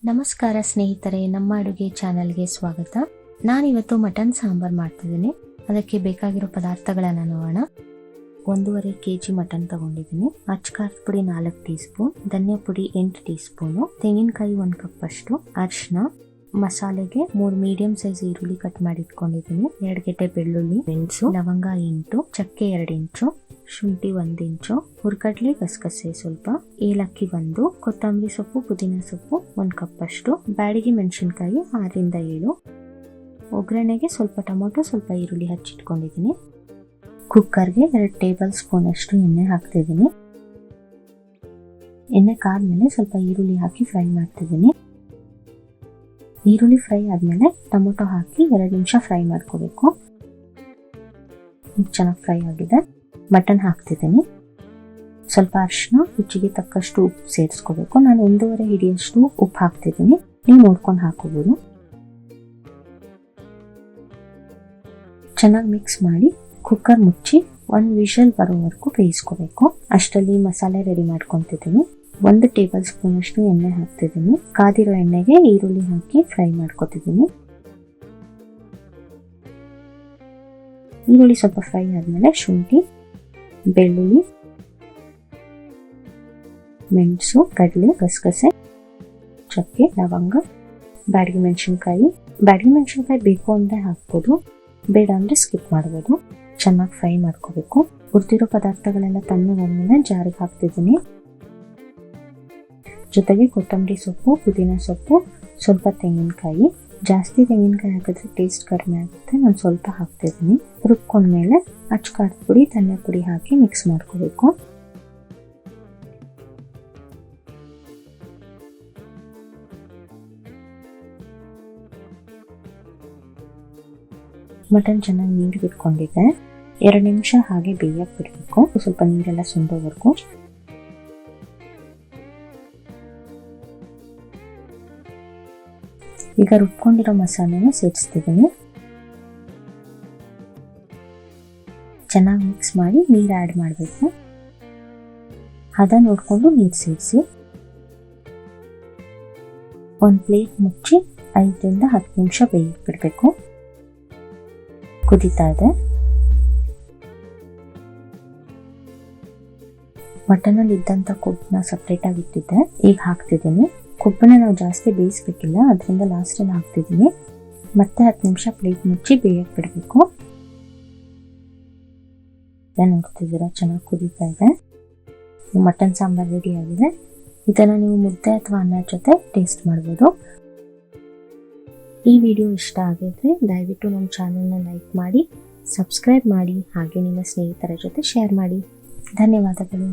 ನಮಸ್ಕಾರ ಸ್ನೇಹಿತರೆ, ನಮ್ಮ ಅಡುಗೆ ಚಾನೆಲ್ಗೆ ಸ್ವಾಗತ. ನಾನಿವತ್ತು ಮಟನ್ ಸಾಂಬಾರ್ ಮಾಡ್ತಿದ್ದೀನಿ. ಅದಕ್ಕೆ ಬೇಕಾಗಿರೋ ಪದಾರ್ಥಗಳನ್ನ ನೋಡೋಣ. 1.5 kg ಮಟನ್ ತಗೊಂಡಿದ್ದೀನಿ. ಅಚ್ಚಕಾರದ ಪುಡಿ 4 ಟೀ ಸ್ಪೂನ್, ಧನಿಯಾ ಪುಡಿ 8 ಟೀ ಸ್ಪೂನು, ತೆಂಗಿನಕಾಯಿ 1 ಕಪ್ ಅಷ್ಟು, ಅರಿಶಿನ, ಮಸಾಲೆಗೆ 3 ಮೀಡಿಯಂ ಸೈಜ್ ಈರುಳ್ಳಿ ಕಟ್ ಮಾಡಿ ಇಟ್ಕೊಂಡಿದ್ದೀನಿ, 2 ಗೆಡ್ಡೆ ಬೆಳ್ಳುಳ್ಳಿ, ಮೆಣಸು, ಲವಂಗ 8, ಚಕ್ಕೆ 2 ಇಂಚು, ಶುಂಠಿ 1 ಇಂಚು, ಹುರ್ಗಡ್ಲೆ, ಗಸಗಸೆ ಸ್ವಲ್ಪ, ಏಲಕ್ಕಿ 1, ಕೊತ್ತಂಬರಿ ಸೊಪ್ಪು, ಪುದೀನ ಸೊಪ್ಪು 1 ಕಪ್ ಅಷ್ಟು, ಬ್ಯಾಡಗಿ ಮೆಣಸಿನಕಾಯಿ 6 ಇಂದ 7, ಒಗ್ಗರಣೆಗೆ ಸ್ವಲ್ಪ ಟೊಮೊಟೊ, ಸ್ವಲ್ಪ ಈರುಳ್ಳಿ ಹಚ್ಚಿಟ್ಕೊಂಡಿದ್ದೀನಿ. ಕುಕ್ಕರ್ಗೆ 2 ಟೇಬಲ್ ಸ್ಪೂನ್ ಅಷ್ಟು ಎಣ್ಣೆ ಹಾಕ್ತಿದ್ದೀನಿ. ಎಣ್ಣೆ ಕಾದ್ಮೇಲೆ ಸ್ವಲ್ಪ ಈರುಳ್ಳಿ ಹಾಕಿ ಫ್ರೈ ಮಾಡ್ತಿದ್ದೀನಿ. ಈರುಳ್ಳಿ ಫ್ರೈ ಆದ್ಮೇಲೆ ಟೊಮೊಟೊ ಹಾಕಿ 2 ನಿಮಿಷ ಫ್ರೈ ಮಾಡ್ಕೋಬೇಕು. ಚೆನ್ನಾಗಿ ಫ್ರೈ ಆಗಿದೆ. ಮಟನ್ ಹಾಕ್ತಿದ್ದೀನಿ. ಸ್ವಲ್ಪ ಅರಿಶಿನ, ರುಚಿಗೆ ತಕ್ಕಷ್ಟು ಉಪ್ಪು ಸೇರಿಸ್ಕೋಬೇಕು. ನಾನು 1.5 ಹಿಡಿಯಷ್ಟು ಉಪ್ಪು ಹಾಕ್ತಿದ್ದೀನಿ, ನೀವು ನೋಡ್ಕೊಂಡು ಹಾಕೋಬಹುದು. ಚೆನ್ನಾಗಿ ಮಿಕ್ಸ್ ಮಾಡಿ ಕುಕ್ಕರ್ ಮುಚ್ಚಿ 1 ವಿಷಲ್ ಬರೋವರೆಗೂ ಬೇಯಿಸ್ಕೋಬೇಕು. ಅಷ್ಟರಲ್ಲಿ ಮಸಾಲೆ ರೆಡಿ ಮಾಡ್ಕೊತಿದ್ದೀನಿ. 1 ಟೇಬಲ್ ಸ್ಪೂನ್ ಅಷ್ಟು ಎಣ್ಣೆ ಹಾಕ್ತಿದ್ದೀನಿ. ಕಾದಿರೋ ಎಣ್ಣೆಗೆ ಈರುಳ್ಳಿ ಹಾಕಿ ಫ್ರೈ ಮಾಡ್ಕೊತಿದ್ದೀನಿ. ಈರುಳ್ಳಿ ಸ್ವಲ್ಪ ಫ್ರೈ ಆದ್ಮೇಲೆ ಶುಂಠಿ, ಬೆಳ್ಳುಳ್ಳಿ, ಮೆಣಸು, ಕಡಲೆ, ಗಸಗಸೆ, ಚಕ್ಕೆ, ಲವಂಗ, ಬ್ಯಾಡಗಿ ಮೆಣಸಿನ್ಕಾಯಿ ಬೇಕು ಅಂದ್ರೆ ಹಾಕ್ಬೋದು, ಬೇಡ ಅಂದ್ರೆ ಸ್ಕಿಪ್ ಮಾಡ್ಬೋದು. ಚೆನ್ನಾಗಿ ಫ್ರೈ ಮಾಡ್ಕೋಬೇಕು. ಹುರಿದಿರೋ ಪದಾರ್ಥಗಳೆಲ್ಲ ತಣ್ಣಗಾದ್ಮೇಲೆ ಜಾರಿಗೆ ಹಾಕ್ತಿದ್ದೀನಿ. ಜೊತೆಗೆ ಕೊತ್ತಂಬರಿ ಸೊಪ್ಪು, ಪುದೀನ ಸೊಪ್ಪು, ಸ್ವಲ್ಪ ತೆಂಗಿನಕಾಯಿ. ಜಾಸ್ತಿ ತೆಂಗಿನಕಾಯಿ ಹಾಕಿದ್ರೆ ಟೇಸ್ಟ್ ಕಡಿಮೆ ಆಗುತ್ತೆ, ನಾನು ಸ್ವಲ್ಪ ಹಾಕ್ತಿದ್ದೀನಿ. ರುಬ್ಕೊಂಡ್ಮೇಲೆ ಅಚ್ಚಕಾರದ ಪುಡಿ, ಧನಿಯಾ ಪುಡಿ ಹಾಕಿ ಮಿಕ್ಸ್ ಮಾಡ್ಕೋಬೇಕು. ಮಟನ್ ಚೆನ್ನಾಗಿ ನೀರು ಬಿಟ್ಕೊಂಡಿದ್ದೆ. 2 ನಿಮಿಷ ಹಾಗೆ ಬೇಯಕ್ಕೆ ಬಿಡಬೇಕು, ಸ್ವಲ್ಪ ನೀರೆಲ್ಲ ಸುಂಡೋವರೆಗೂ. ಈಗ ರುಬ್ಕೊಂಡಿರೋ ಮಸಾಲೆನ ಸೇರಿಸ್ತಿದ್ದೀನಿ. ಚೆನ್ನಾಗಿ ಮಿಕ್ಸ್ ಮಾಡಿ ನೀರು ಆ್ಯಡ್ ಮಾಡಬೇಕು. ಹದ ನೋಡಿಕೊಂಡು ನೀರು ಸೇರಿಸಿ ಒಂದು ಪ್ಲೇಟ್ ಮುಚ್ಚಿ 5 ರಿಂದ 10 ನಿಮಿಷ ಬೇಯಕ್ಕೆ ಬಿಡಬೇಕು. ಕುದೀತಾ ಇದೆ. ಮಟನಲ್ಲಿ ಇದ್ದಂಥ ಕೊಬ್ಬನ್ನ ಸಪ್ರೇಟಾಗಿ ಇಟ್ಟಿದ್ದೆ, ಈಗ ಹಾಕ್ತಿದ್ದೀನಿ. ಕೊಬ್ಬನ್ನ ನಾವು ಜಾಸ್ತಿ ಬೇಯಿಸ್ಬೇಕಿಲ್ಲ, ಅದರಿಂದ ಲಾಸ್ಟಲ್ಲಿ ಹಾಕ್ತಿದ್ದೀನಿ. ಮತ್ತೆ 10 ನಿಮಿಷ ಪ್ಲೇಟ್ ಮುಚ್ಚಿ ಬೇಯಕ್ಕೆ ಬಿಡಬೇಕು. ನೋಡ್ತಿದ್ದೀರಾ, ಚೆನ್ನಾಗಿ ಕುದೀತಾ ಇದೆ. ಮಟನ್ ಸಾಂಬಾರ್ ರೆಡಿ ಆಗಿದೆ. ಇದನ್ನು ನೀವು ಮುದ್ದೆ ಅಥವಾ ಅನ್ನದ ಜೊತೆ ಟೇಸ್ಟ್ ಮಾಡ್ಬೋದು. ಈ ವಿಡಿಯೋ ಇಷ್ಟ ಆಗಿದ್ರೆ ದಯವಿಟ್ಟು ನಮ್ಮ ಚಾನಲ್ನ ಲೈಕ್ ಮಾಡಿ, ಸಬ್ಸ್ಕ್ರೈಬ್ ಮಾಡಿ, ಹಾಗೆ ನಿಮ್ಮ ಸ್ನೇಹಿತರ ಜೊತೆ ಶೇರ್ ಮಾಡಿ. ಧನ್ಯವಾದಗಳು.